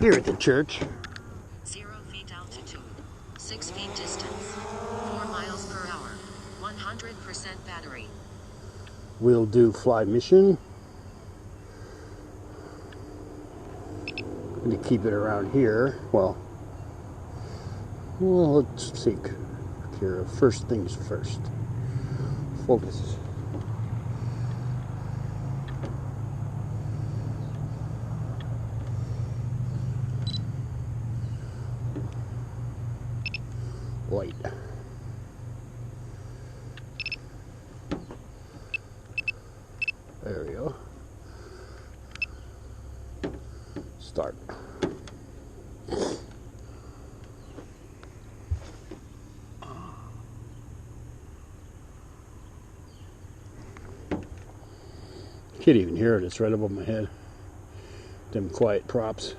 Here at the church. 0 feet altitude. 6 feet distance. 4 miles per hour. 100% battery. We'll do fly mission. I'm going to keep it around here. Well, let's think here. First things first. Focus. Light. There we go. Start. Can't even hear it, it's right above my head. Them quiet props.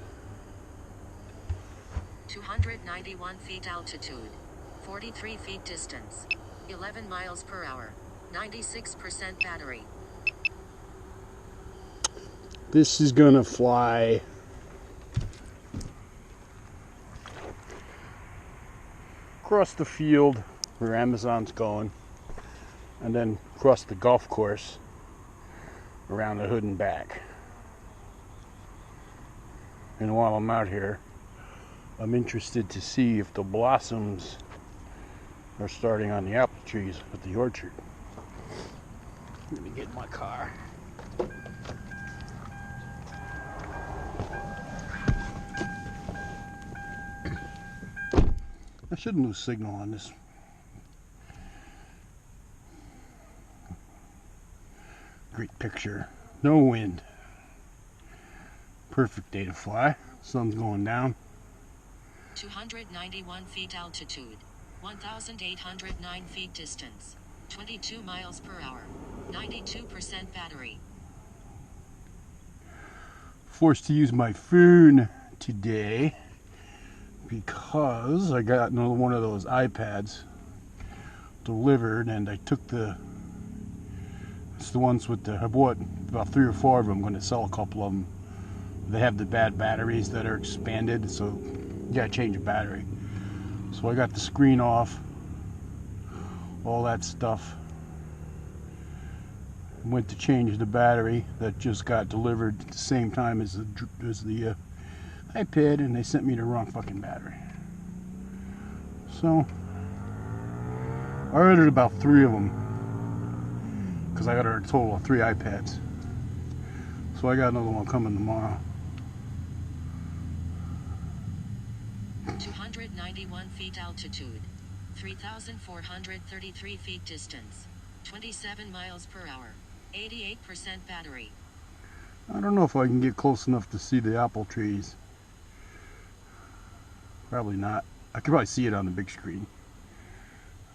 291 feet altitude. 43 feet distance. 11 miles per hour. 96% battery. This is gonna fly across the field where Amazon's going, and then across the golf course around the hood and back. And while I'm out here, I'm interested to see if the blossoms are starting on the apple trees at the orchard. Let me get in my car. I shouldn't lose signal on this. Great picture. No wind. Perfect day to fly. Sun's going down. 291 feet altitude. 1,809 feet distance. 22 miles per hour. 92% battery. Forced to use my phone today because I got another one of those iPads delivered, and I took it's the ones with I bought about 3 or 4 of them. I'm going to sell a couple of them. They have the bad batteries that are expanded, so you gotta change the battery. So I got the screen off, all that stuff. Went to change the battery that just got delivered at the same time as the iPad, and they sent me the wrong fucking battery. So I ordered about 3 of them because I got a total of 3 iPads. So I got another one coming tomorrow. 291 feet altitude. 3,433 feet distance. 27 miles per hour. 88% battery. I don't know if I can get close enough to see the apple trees. Probably not. I could probably see it on the big screen,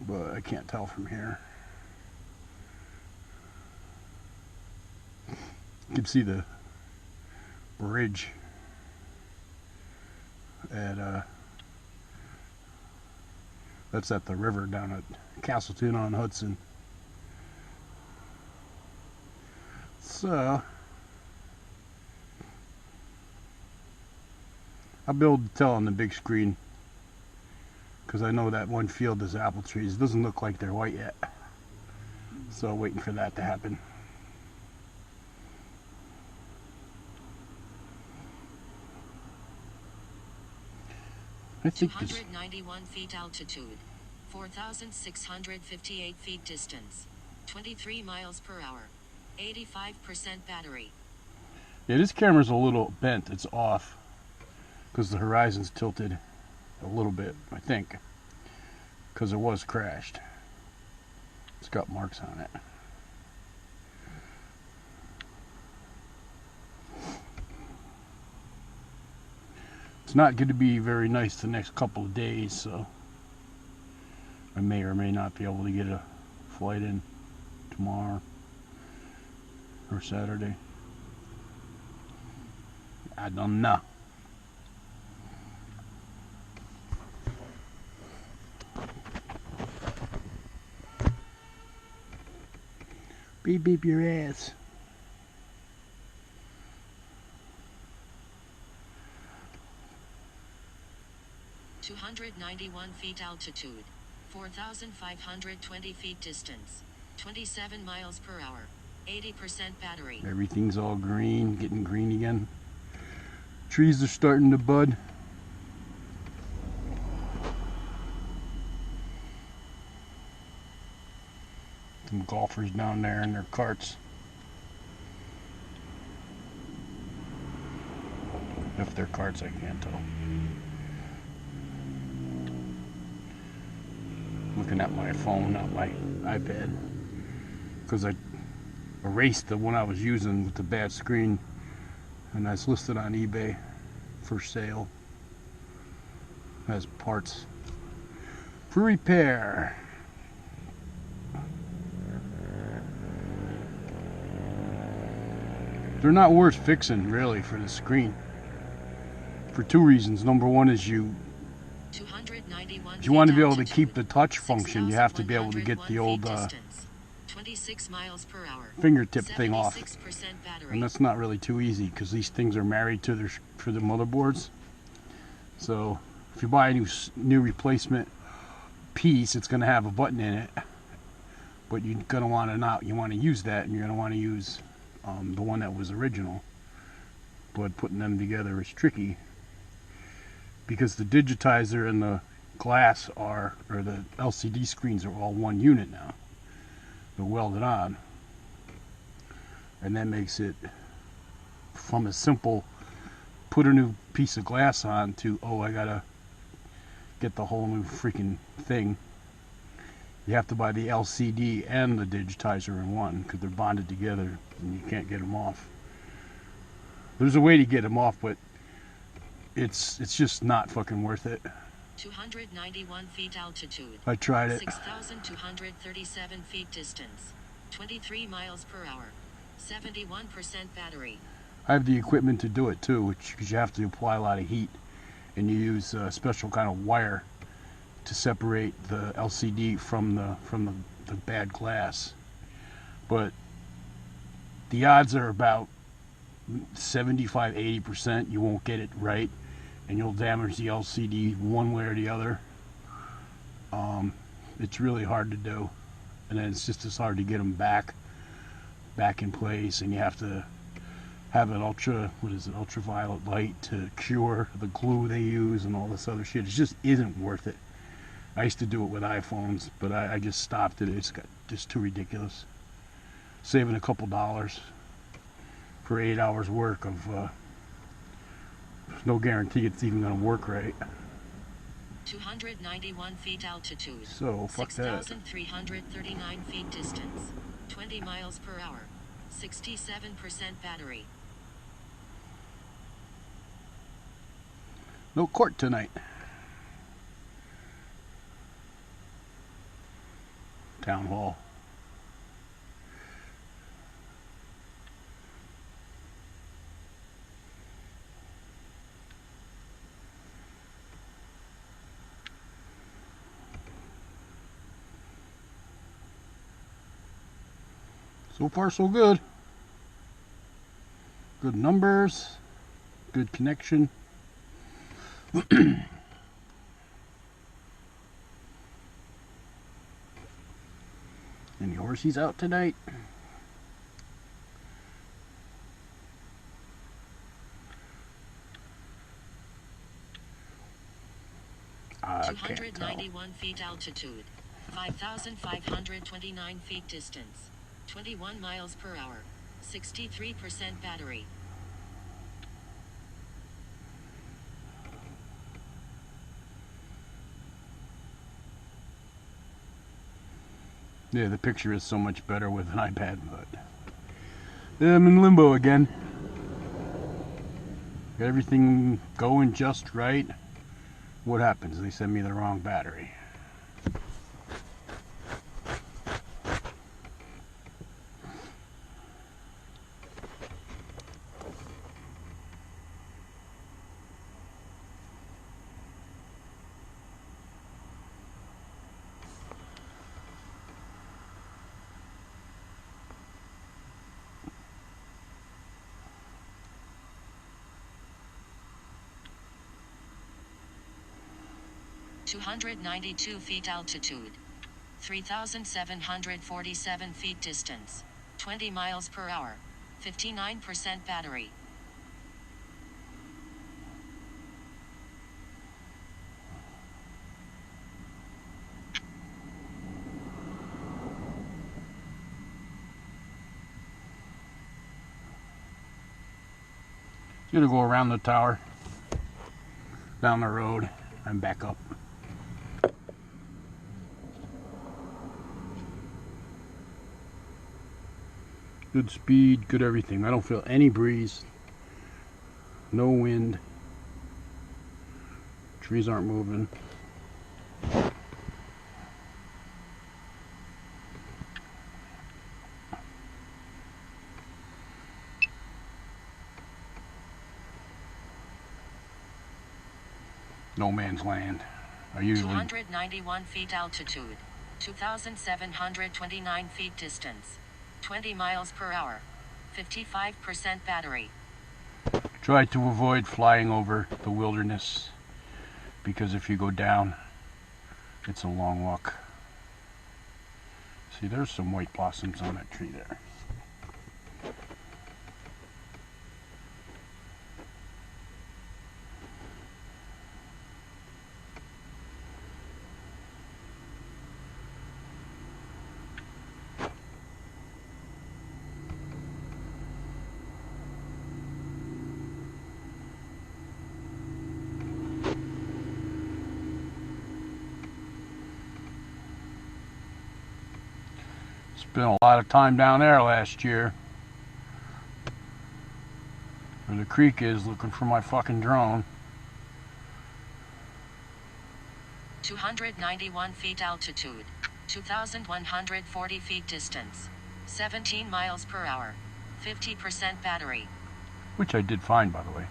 but I can't tell from here. You can see the bridge at that's at the river down at Castleton on Hudson. So I'll be able to tell on the big screen because I know that one field is apple trees. It doesn't look like they're white yet, so waiting for that to happen. I think 291 feet altitude. 4,658 feet distance. 23 miles per hour. 85% battery. Yeah, this camera's a little bent. It's off because the horizon's tilted a little bit, I think, because it was crashed. It's got marks on it. It's not going to be very nice the next couple of days, so I may or may not be able to get a flight in tomorrow or Saturday. I don't know. Beep beep your ass. 291 feet altitude. 4,520 feet distance. 27 miles per hour. 80% battery. Everything's all green, getting green again. Trees are starting to bud. Some golfers down there in their carts. If they're carts, I can't tell. Looking at my phone, not my iPad, because I erased the one I was using with the bad screen, and that's listed on eBay for sale as parts for repair. They're not worth fixing really for the screen, for two reasons. Number one is you want to be able to keep the touch function, you have to be able to get the old 26 miles per hour, fingertip thing off, battery. and that's not really too easy because these things are married to their motherboards. So if you buy a new replacement piece, it's going to have a button in it, but you're going to want to use that, and you're going to want to use the one that was original. But putting them together is tricky because the digitizer and the glass or the LCD screens are all one unit now. They're welded on, and that makes it from a simple put a new piece of glass on to, oh, I gotta get the whole new freaking thing. You have to buy the LCD and the digitizer in one because they're bonded together and you can't get them off. There's a way to get them off, but it's just not fucking worth it. 291 feet altitude. I tried it. 6,237 feet distance. 23 miles per hour. 71% battery. I have the equipment to do it too, because you have to apply a lot of heat, and you use a special kind of wire to separate the LCD from the bad glass. But the odds are about 75-80% you won't get it right, and you'll damage the LCD one way or the other. It's really hard to do, and then it's just as hard to get them back in place, and you have to have an ultraviolet light to cure the glue they use and all this other shit. It just isn't worth it. I used to do it with iPhones, but I just stopped it. It's got just too ridiculous. Saving a couple dollars for 8 hours work of there's no guarantee it's even going to work right. 291 feet altitude. So fuck that. 6,339 feet distance. 20 miles per hour. 67% battery. No court tonight. Town hall. So far so good. Good numbers, good connection. Any horsies out tonight? I can't tell. 291 feet altitude. 5,529 feet distance. 21 miles per hour. 63% battery. Yeah, the picture is so much better with an iPad, but I'm in limbo again. Got everything going just right. What happens? They send me the wrong battery. 292 feet altitude. 3,747 feet distance. 20 miles per hour. 59% battery. Gonna go around the tower, down the road, and back up. Good speed, good everything. I don't feel any breeze, no wind, trees aren't moving. No man's land. I usually 291 feet altitude. 2,729 feet distance. 20 miles per hour. 55% battery. try to avoid flying over the wilderness, because if you go down, it's a long walk. See, there's some white blossoms on that tree there. Spent a lot of time down there last year, where the creek is, looking for my fucking drone. 291 feet altitude. 2,140 feet distance. 17 miles per hour. 50% battery. Which I did find, by the way.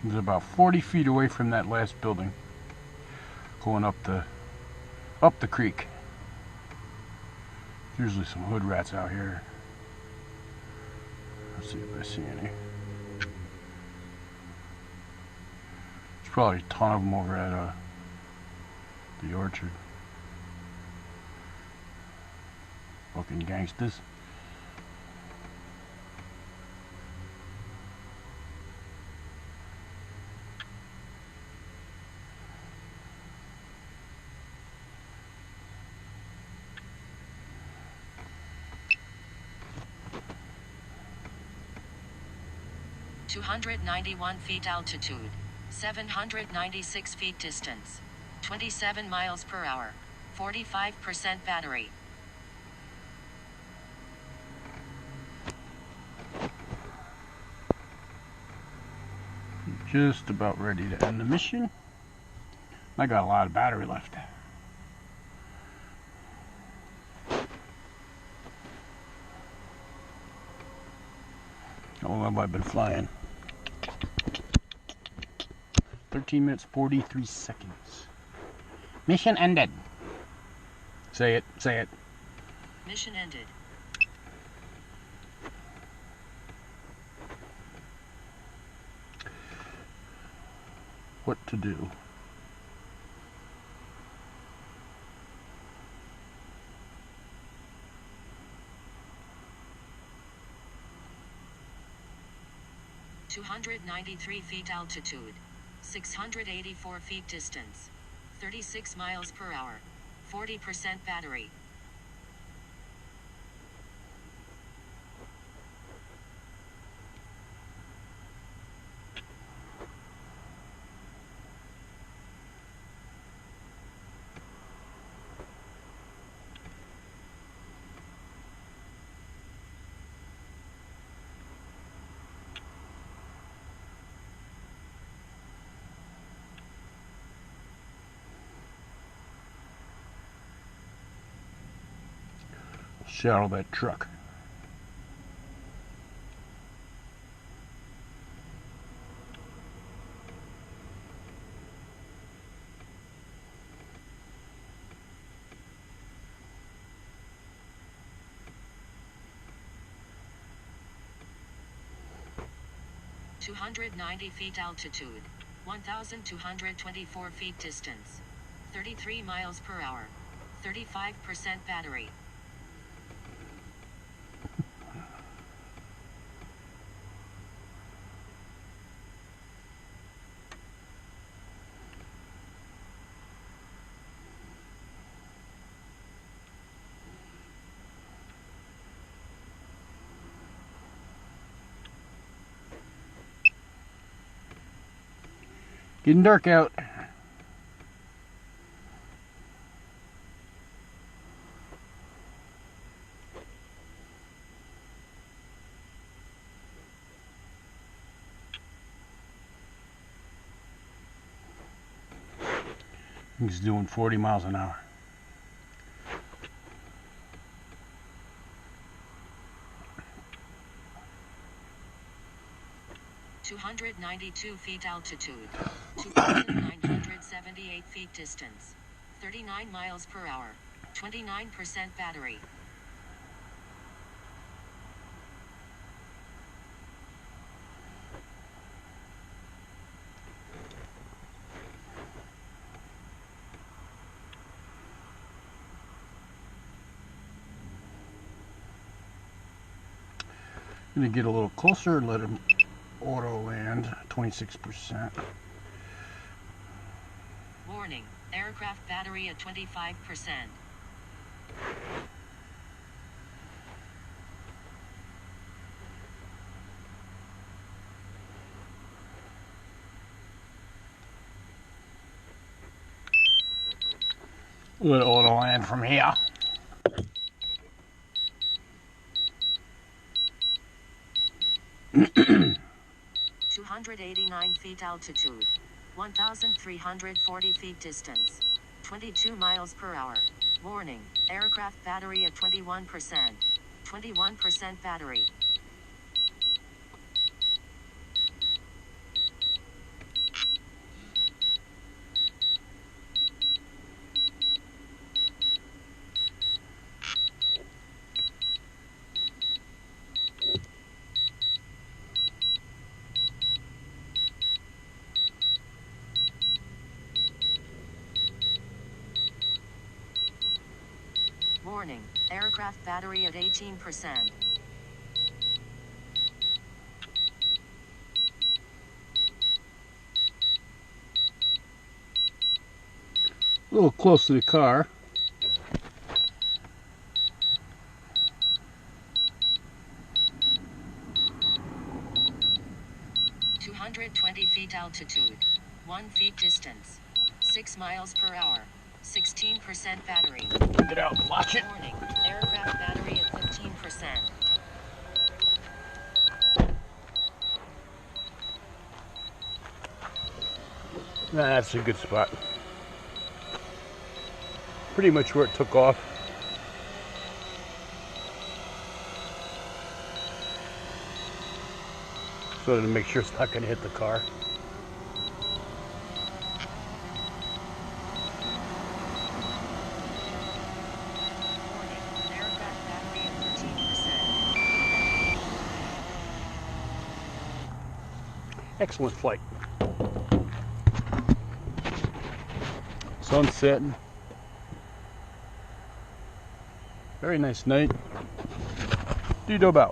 It was about 40 feet away from that last building, going up the creek. There's usually some hood rats out here. Let's see if I see any. There's probably a ton of them over at the orchard. Fucking gangsters. (291 feet altitude, 796 feet distance, 27 miles per hour, 45% battery). Just about ready to end the mission. I got a lot of battery left. How long have I been flying? 13 minutes 43 seconds. Mission ended. Say it, say it. Mission ended. What to do? (293 feet altitude, 684 feet distance, 36 miles per hour, 40% battery). Shadow that truck. 290 feet altitude, 1,224 feet distance, 33 miles per hour, 35% battery. Getting dark out. He's doing 40 miles an hour. (292 feet altitude, 2,978 feet distance, 39 miles per hour, 29% battery. I'm going to get a little closer and let him auto land, 26%. Warning, aircraft battery at 25%. Let auto land from here. (289 feet altitude, 1,340 feet distance, 22 miles per hour. Warning, aircraft battery at 21%. 21% battery. Warning, aircraft battery at 18%. A little close to the car. (220 feet altitude, 1 feet distance, 6 miles per hour, 16% battery. Get out and watch it. Warning, aircraft battery at 15%. That's a good spot. Pretty much where it took off. So to make sure it's not going to hit the car. Warning, aircraft battery at 13%. Excellent flight. Sun's setting. Very nice night. Dido bout.